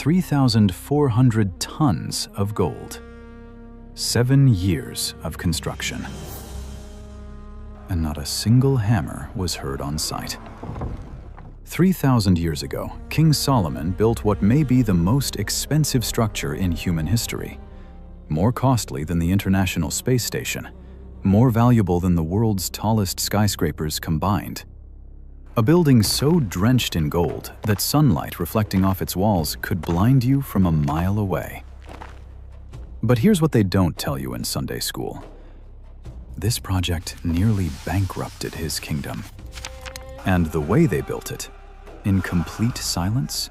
3,400 tons of gold. 7 years of construction. And not a single hammer was heard on site. 3,000 years ago, King Solomon built what may be the most expensive structure in human history. More costly than the International Space Station. More valuable than the world's tallest skyscrapers combined. A building so drenched in gold that sunlight reflecting off its walls could blind you from a mile away. But here's what they don't tell you in Sunday school. This project nearly bankrupted his kingdom. And the way they built it, in complete silence,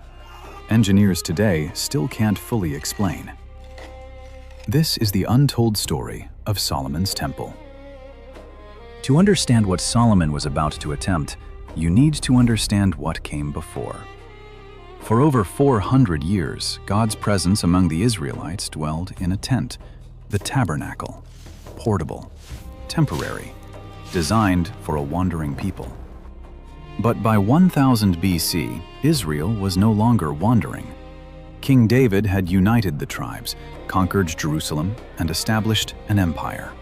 engineers today still can't fully explain. This is the untold story of Solomon's Temple. To understand what Solomon was about to attempt, you need to understand what came before. For over 400 years, God's presence among the Israelites dwelled in a tent, the tabernacle, portable, temporary, designed for a wandering people. But by 1000 BC, Israel was no longer wandering. King David had united the tribes, conquered Jerusalem, and established an empire.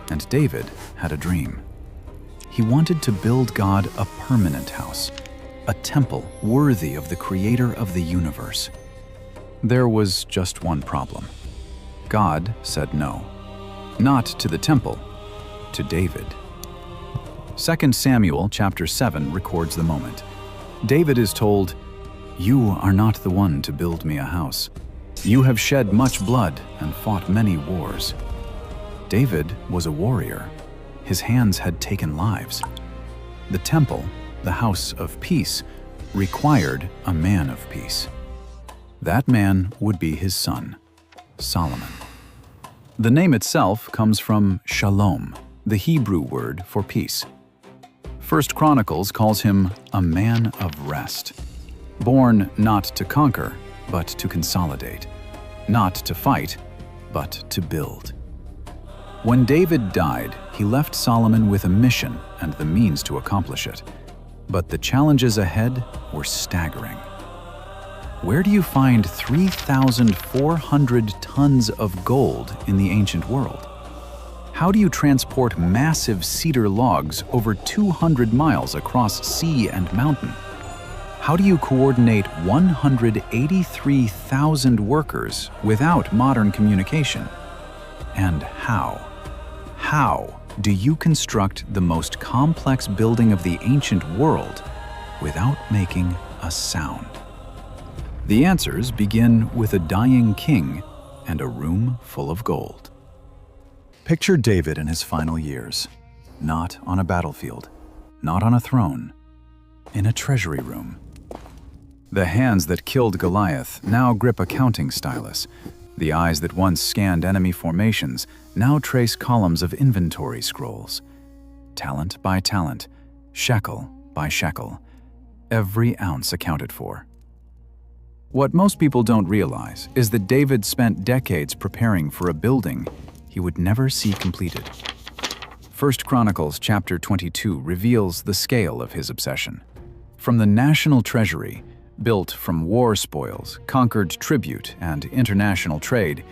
And David had a dream. He wanted to build God a permanent house, a temple worthy of the creator of the universe. There was just one problem. God said no. Not to the temple, to David. 2 Samuel chapter 7 records the moment. David is told, "You are not the one to build me a house. You have shed much blood and fought many wars." David was a warrior. His hands had taken lives. The temple, the house of peace, required a man of peace. That man would be his son, Solomon. The name itself comes from shalom, the Hebrew word for peace. 1 Chronicles calls him a man of rest, born not to conquer, but to consolidate, not to fight, but to build. When David died, he left Solomon with a mission and the means to accomplish it. But the challenges ahead were staggering. Where do you find 3,400 tons of gold in the ancient world? How do you transport massive cedar logs over 200 miles across sea and mountain? How do you coordinate 183,000 workers without modern communication? And how do you construct the most complex building of the ancient world without making a sound? The answers begin with a dying king and a room full of gold. Picture David in his final years, not on a battlefield, not on a throne, in a treasury room. The hands that killed Goliath now grip a counting stylus. The eyes that once scanned enemy formations now trace columns of inventory scrolls. Talent by talent, shekel by shekel, every ounce accounted for. What most people don't realize is that David spent decades preparing for a building he would never see completed. 1 Chronicles chapter 22 reveals the scale of his obsession. From the national treasury, built from war spoils, conquered tribute, and international trade,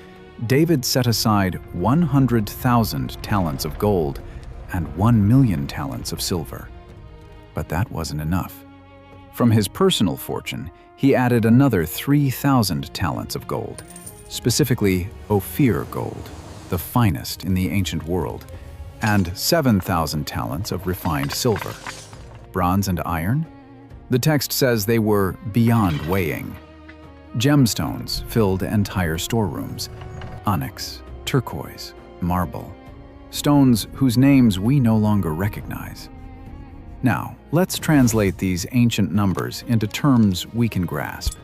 David set aside 100,000 talents of gold and 1 million talents of silver. But that wasn't enough. From his personal fortune, he added another 3,000 talents of gold, specifically Ophir gold, the finest in the ancient world, and 7,000 talents of refined silver. Bronze and iron? The text says they were beyond weighing. Gemstones filled entire storerooms, onyx, turquoise, marble, stones whose names we no longer recognize. Now, let's translate these ancient numbers into terms we can grasp.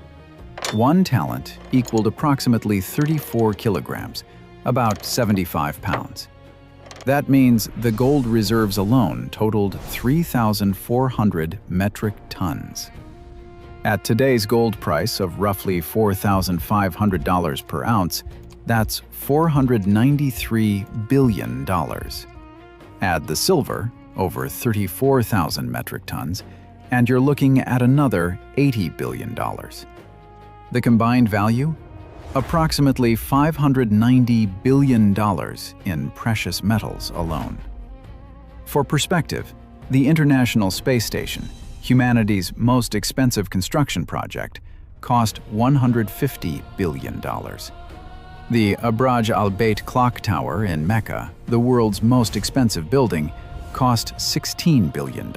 1 talent equaled approximately 34 kilograms, about 75 pounds. That means the gold reserves alone totaled 3,400 metric tons. At today's gold price of roughly $4,500 per ounce, that's $493 billion. Add the silver, over 34,000 metric tons, and you're looking at another $80 billion. The combined value? Approximately $590 billion in precious metals alone. For perspective, the International Space Station, humanity's most expensive construction project, cost $150 billion. The Abraj al-Bait clock tower in Mecca, the world's most expensive building, cost $16 billion.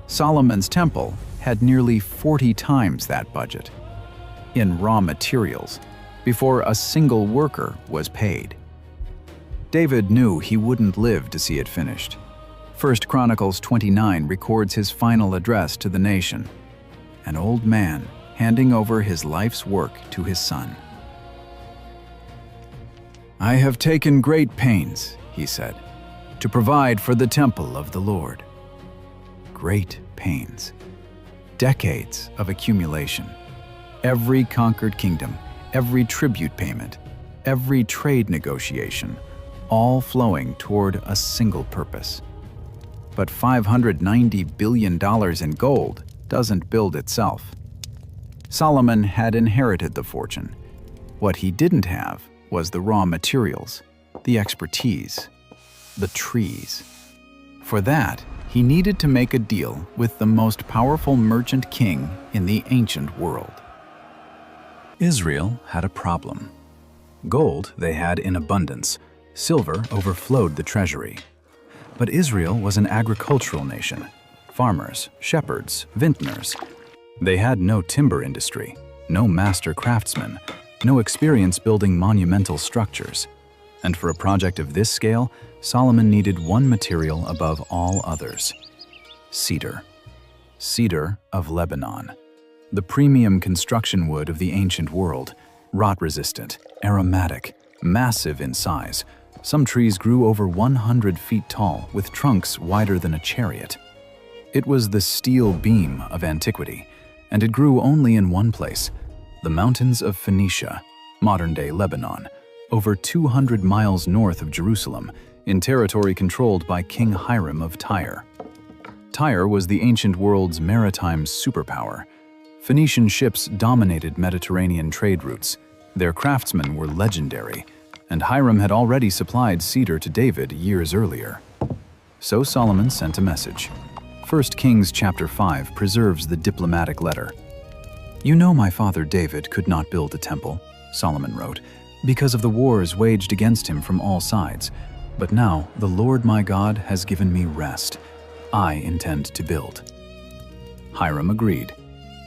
Solomon's temple had nearly 40 times that budget in raw materials before a single worker was paid. David knew he wouldn't live to see it finished. 1 Chronicles 29 records his final address to the nation, an old man handing over his life's work to his son. "I have taken great pains," he said, "to provide for the temple of the Lord." Great pains. Decades of accumulation. Every conquered kingdom, every tribute payment, every trade negotiation, all flowing toward a single purpose. But $590 billion in gold doesn't build itself. Solomon had inherited the fortune. What he didn't have was the raw materials, the expertise, the trees. For that, he needed to make a deal with the most powerful merchant king in the ancient world. Israel had a problem. Gold they had in abundance, silver overflowed the treasury. But Israel was an agricultural nation. Farmers, shepherds, vintners. They had no timber industry, no master craftsmen, no experience building monumental structures. And for a project of this scale, Solomon needed one material above all others: cedar. Cedar of Lebanon. The premium construction wood of the ancient world, rot-resistant, aromatic, massive in size. Some trees grew over 100 feet tall, with trunks wider than a chariot. It was the steel beam of antiquity, and it grew only in one place, the mountains of Phoenicia, modern-day Lebanon, over 200 miles north of Jerusalem, in territory controlled by King Hiram of Tyre. Tyre was the ancient world's maritime superpower. Phoenician ships dominated Mediterranean trade routes. Their craftsmen were legendary, and Hiram had already supplied cedar to David years earlier. So Solomon sent a message. 1 Kings chapter 5 preserves the diplomatic letter. "You know my father David could not build a temple," Solomon wrote, "because of the wars waged against him from all sides. But now the Lord my God has given me rest. I intend to build." Hiram agreed.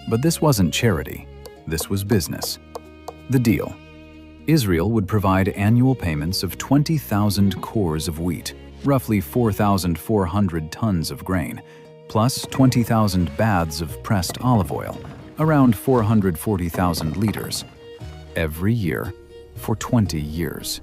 But this wasn't charity. This was business. The deal: Israel would provide annual payments of 20,000 cores of wheat, roughly 4,400 tons of grain, plus 20,000 baths of pressed olive oil, around 440,000 liters, every year for 20 years.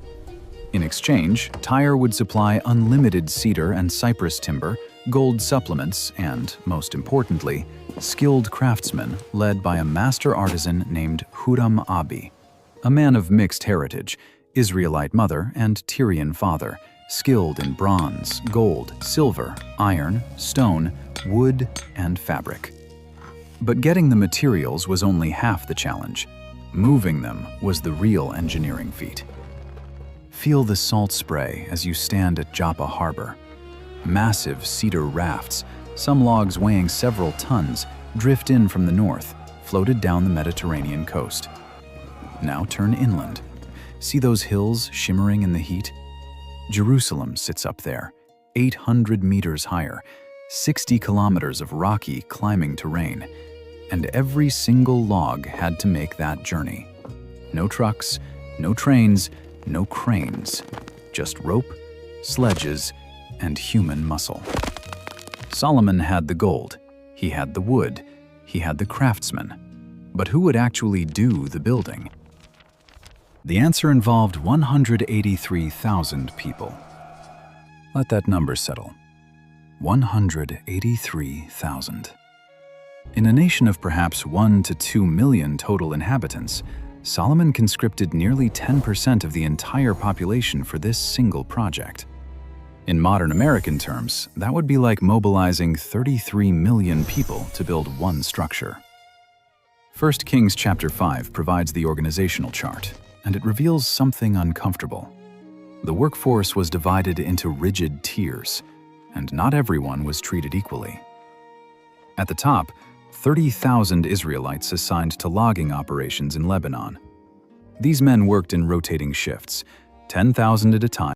In exchange, Tyre would supply unlimited cedar and cypress timber, gold supplements, and, most importantly, skilled craftsmen led by a master artisan named Huram Abi, a man of mixed heritage, Israelite mother and Tyrian father, skilled in bronze, gold, silver, iron, stone, wood, and fabric. But getting the materials was only half the challenge. Moving them was the real engineering feat. Feel the salt spray as you stand at Joppa Harbor. Massive cedar rafts, some logs weighing several tons, drift in from the north, floated down the Mediterranean coast. Now turn inland. See those hills shimmering in the heat? Jerusalem sits up there, 800 meters higher, 60 kilometers of rocky, climbing terrain, and every single log had to make that journey. No trucks, no trains, no cranes, just rope, sledges, and human muscle. Solomon had the gold, he had the wood, he had the craftsmen. But who would actually do the building? The answer involved 183,000 people. Let that number settle. 183,000. In a nation of perhaps 1 to 2 million total inhabitants, Solomon conscripted nearly 10% of the entire population for this single project. In modern American terms, that would be like mobilizing 33 million people to build one structure. 1 Kings chapter 5 provides the organizational chart, and it reveals something uncomfortable. The workforce was divided into rigid tiers, and not everyone was treated equally. At the top, 30,000 Israelites assigned to logging operations in Lebanon. These men worked in rotating shifts, 10,000 at a time.